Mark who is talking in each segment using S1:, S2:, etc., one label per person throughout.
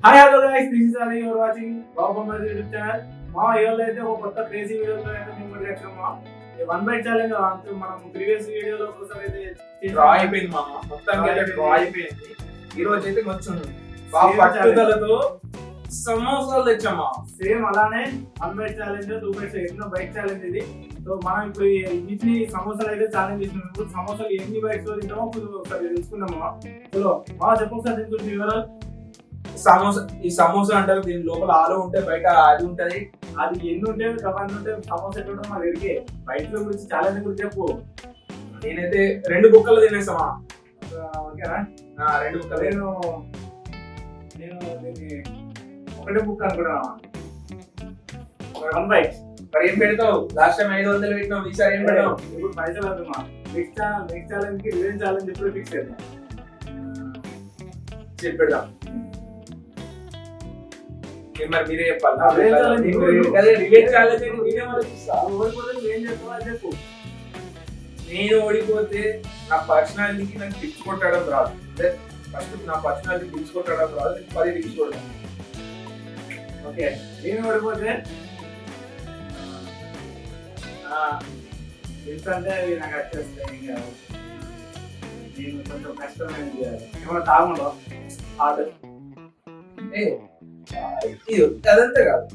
S1: Hi hello guys, this is Ali, you are watching బాబమ్మర్ YouTube channel. మా ఇవాళ అయితే ఒక కొత్త క్రేజీ వీడియోతో అయితే మేము ముందుకు వచ్చాము. ఈ 1 బైట్ ఛాలెంజ్ అంతా మనం ప్రీవియస్ వీడియోలో ఒకసారి అయితే
S2: డ్రా అయిపోయింది మామ, మొత్తానికి అయితే డ్రా అయిపోయింది. ఈ రోజు అయితే కొంచెం బాగా పట్టుదలతో సమోసాలు తెచ్చామా.
S1: సేమ్ అలానే 1 బైట్ ఛాలెంజ్, 2 బైట్స్, ఎన్నో బైట్ ఛాలెంజ్ ఇది. సో మనం ఇప్పుడు ఇన్ని సమోసాలు అయితే ఛాలెంజ్ చేస్తున్నాం. ఇప్పుడు సమోసాలు ఎన్ని బైట్స్ తింటామో ఒకసారి తెలుసుకుందాము. చలో మా చెప్పు ఒకసారి తెలుసుకుంటే వివరాలు.
S2: ఈ సమోసా అంటారు, దీని లోపల ఆలు ఉంటే బయట అది ఉంటది.
S1: అది ఎన్ని ఉంటే కమాండ్ ఉంటే సమోసా ఎట్లా మా దగ్గరికి బయట గురించి ఛాలెంజ్ గురించి చెప్పు.
S2: నేనైతే 2 బుక్కలు తినేసామా.
S1: ఓకేనా?
S2: 2 బుక్కలు.
S1: నేను దీన్ని ఒకటే బుక్ అనుకున్నా. 1 బైట్.
S2: మరి ఏం పెడతావు? లాస్ట్ టైం 500 పెట్టినావు, ఈసారి ఏం పెడతావు?
S1: ఇప్పుడు పైసలు అవుతున్నా. నెక్స్ట్ ఛాలెంజ్ కి రివెంజ్ ఛాలెంజ్ ఎప్పుడు ఫిక్స్ చేద్దాం.
S2: పెడదాం. మరి మీరే చెప్పాలి. నేను ఓడిపోతే నా పర్సనాలిటీకి నాకు టిప్స్ కొట్టడం రాదు. అంటే ఫస్ట్ నా పర్సనాలిటీ టిప్స్ కొట్టడం రాదు, 10 టిప్స్ కొడతాను.
S1: ఓకే, నేను ఓడిపోతే టిప్స్ అంటే నాకు వచ్చేస్తాయి. ఇంకా నేను కొంచెం కష్టమైన చేయాలి. ఏమన్నా తాగుండో ఆర్డర్
S2: అదంతా కాదు.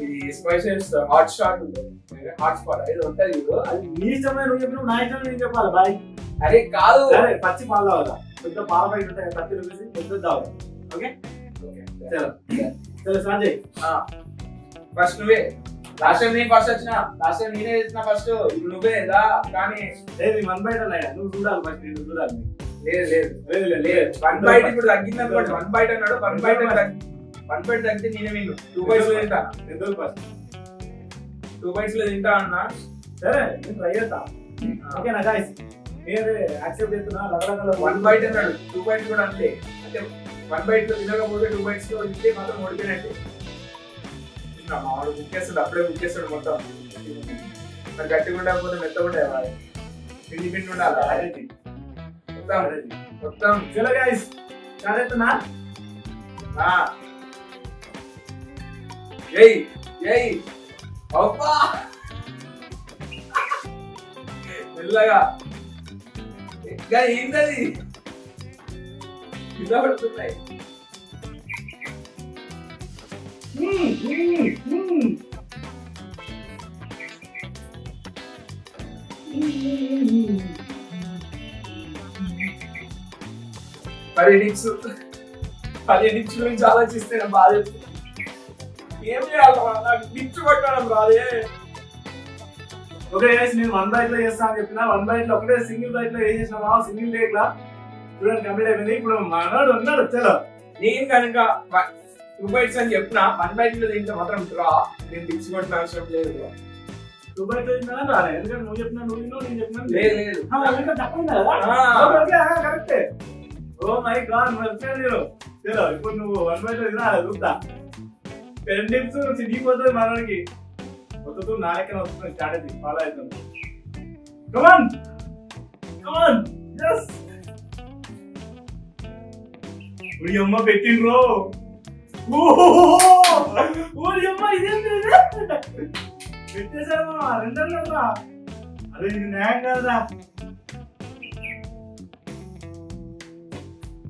S2: ఇది స్పైసెస్ హాట్ స్టార్ ఉంటుంది, హాట్ స్పాట్ ఇది ఉంటుంది.
S1: అది నీ ఇష్టమైన నువ్వు చెప్పిన నా ఇష్టం నేను చెప్పాలి. బాయ్
S2: అరే కాదు,
S1: సరే పచ్చి పాలు తాగుదా, పెద్ద పాల బయట ఉంటాయి 30 రూపీస్, పెద్ద తాగుదా. ఓకే చలో చలో సంజయ్.
S2: ఫస్ట్ నువ్వే. లాస్ట్ టైం నేను ఫస్ట్ వచ్చిన, లాస్ట్ టైం నేనే వచ్చిన ఫస్ట్. ఇప్పుడు నువ్వే దా. కానీ
S1: లేదు 1 బైట్ అన్నాయా, నువ్వు చూడాలి ఫస్ట్. నేను చూడాలి.
S2: లేదు లేదు లేదు లేదు 1 బైట్ ఇప్పుడు తగ్గింది అనుకోండి. 1 బైట్ అన్నాడు, 1 బైట్ 1 బైట్ తగ్గితే నేనే విన్ను. 2 బైట్స్ లో తింటా.
S1: ఎందుకు ఫస్ట్
S2: 2 బైట్స్ లో తింటా అన్నా.
S1: సరే నేను ట్రై చేస్తా. ఓకేనా గాయ్స్, మీరు యాక్సెప్ట్ చేస్తున్నా. లగడగల
S2: 1 బైట్ అన్నాడు, 2 బైట్స్ కూడా అంతే. అంటే 1 బైట్ లో తినకపోతే 2 బైట్స్ లో తింటే మాత్రం ఓడిపోయినట్టే. మావాడు బుక్ చేస్తాడు, అప్పుడే బుక్ చేస్తాడు మొత్తం. మరి గట్టిగా ఉండకపోతే మెత్తగా ఉంటాయి, పిండి పిండి ఉండాలి మొత్తం.
S1: చలో గాయ్స్ చేస్తున్నా.
S2: ఏయ్ ఏయ్ అబ్బా మెల్లగా. ఇంకా ఏంటది ఇలా పడుతున్నాయి. పది టిప్స్ గురించి ఆలోచిస్తే బాధ. ఏం చేయాలి? నాకు టిప్స్ కొట్టడం రాదే.
S1: ఓకే గైస్, నేను 1 బైట్ లో చేస్తా అని చెప్పిన. 1 బైట్ లో ఒకటే సింగిల్ బైట్ లో ఏం చేసినా, సింగిల్ లేక్ లా చూడండి కంప్లీట్ అయిపోయింది. ఇప్పుడు మనోడు ఉన్నాడు. చలో
S2: నేను కనుక 2 బైట్స్ అని చెప్పిన, 1 బైట్ లో తింటే మాత్రం రా. నేను టిప్స్ కొట్టిన అవసరం లేదు.
S1: 2 బైట్ లో తింటా రాలే, ఎందుకంటే నువ్వు చెప్పినా నువ్వు విన్నావు, నేను చెప్పినా
S2: లేదు లేదు
S1: కరెక్టే. ఓ మై గాడ్, మీరు చలో ఇప్పుడు నువ్వు 1 బైట్ లో తినా చూస్తా. 10 టిప్స్ చిరిగిపోతుంది మనకి. వద్దు నా లెక్కన వస్తుంది స్ట్రాటజీ ఫాలో అవుతాం. కమాన్ కమాన్ yes. ఉడి అమ్మ పెట్టిండ్రో. ఓడి అమ్మ ఇదేంటి పెట్టేశారు మా 2 కదా. అదే ఇది న్యాయం కదా.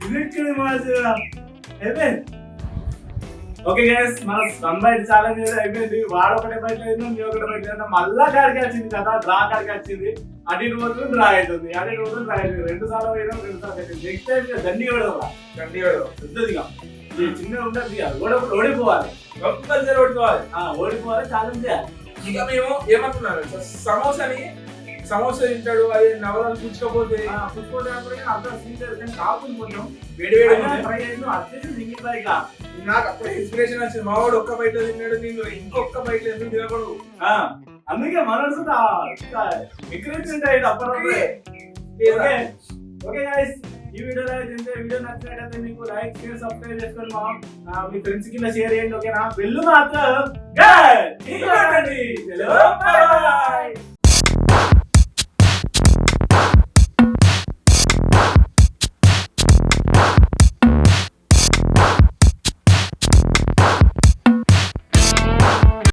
S1: ఇది మాజా అయిపోయింది. ఓకే గైస్, మన 1 బైట్ ఛాలెంజ్ అయిపోయింది. వాడు ఒకటే బయట లేదు, నీ ఒకటే బయట లేదు. మళ్ళా కాడికి వచ్చింది కదా, డ్రా కాడికి వచ్చింది. అటు ఇటు పోతుంది డ్రా అవుతుంది, అటు ఇటు పోతుంది డ్రా అవుతుంది. 2 సార్లు పోయినా 2 సార్లు అవుతుంది. నెక్స్ట్ టైం దండి కూడా పెద్దదిగా చిన్నగా ఉంటుంది. ఓడిపోవాలి,
S2: కంపల్సరీ ఓడిపోవాలి.
S1: ఓడిపోవాలి, ఛాలెంజ్ చేయాలి.
S2: ఇక మేము ఏమంటున్నాను, సమోసా తింటాడు, అది నవరాలు పుచ్చుకోపోతే
S1: కాకుండా కొంచెం
S2: వేడి వేడి
S1: ట్రై చేసి వచ్చేసి సింగిల్ బైక్.
S2: నాకు అప్పుడే ఇన్స్పిరేషన్ వచ్చింది. మావాడు 1 బయట తిన్నాడు, నేను ఇంకొక బయట ఎందుకు తినకూడదు.
S1: అందుకే మనసు ఎంకరేజ్మెంట్ అయ్యింది అప్పటికే. ఓకే గైస్, ఈ వీడియో వీడియో నచ్చినట్లయితే మీకు లైక్ షేర్ సబ్స్క్రైబ్ చేసుకోండి. మీ ఫ్రెండ్స్ కింద షేర్ చేయండి. ఓకేనా? బెల్ మాత్రం